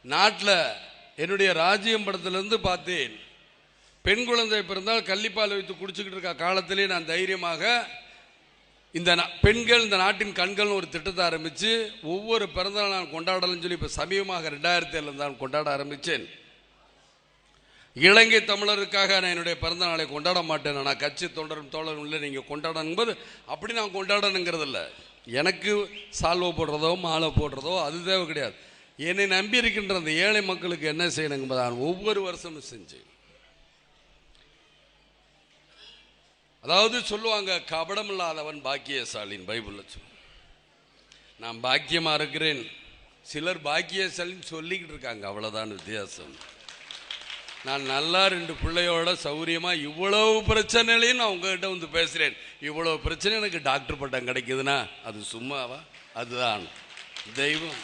நாட்டில் என்னுடைய ராஜ்யம் படத்திலிருந்து பார்த்தேன். பெண் குழந்தை பிறந்தால் கள்ளிப்பால் வைத்து குடிச்சுக்கிட்டு இருக்க காலத்திலே நான் தைரியமாக இந்த பெண்கள் இந்த நாட்டின் கண்கள்னு ஒரு திட்டத்தை ஆரம்பித்து ஒவ்வொரு பிறந்தநாள் நான் கொண்டாடலன்னு சொல்லி இப்போ சமீபமாக 2007 தான் கொண்டாட ஆரம்பித்தேன். இலங்கை தமிழருக்காக நான் என்னுடைய பிறந்த நாளை கொண்டாட மாட்டேன். நான் கட்சி தொண்டரும் தோழரும் இல்லை, நீங்கள் கொண்டாடணும்போது அப்படி நான் கொண்டாடணுங்கிறது இல்லை. எனக்கு சால்வை போடுறதோ மாலை போடுறதோ அது தேவை கிடையாது. என்னை நம்பி இருக்கின்ற அந்த ஏழை மக்களுக்கு என்ன செய்யணுங்க நான் ஒவ்வொரு வருஷமும் செஞ்சேன். அதாவது சொல்லுவாங்க, கபடம் இல்லாதவன் பாக்கியசாலின் பைபிளில் சொல்லு. நான் பாக்கியமாக இருக்கிறேன், சிலர் பாக்கியசாலின்னு சொல்லிக்கிட்டு இருக்காங்க, அவ்வளோதான் வித்தியாசம். நான் நல்லா 2 பிள்ளையோட சௌரியமாக இவ்வளவு பிரச்சனையிலையும் நான் உங்ககிட்ட வந்து பேசுகிறேன். இவ்வளோ பிரச்சனை எனக்கு டாக்டர் பட்டம் கிடைக்குதுன்னா அது சும்மாவா? அதுதான் தெய்வம்.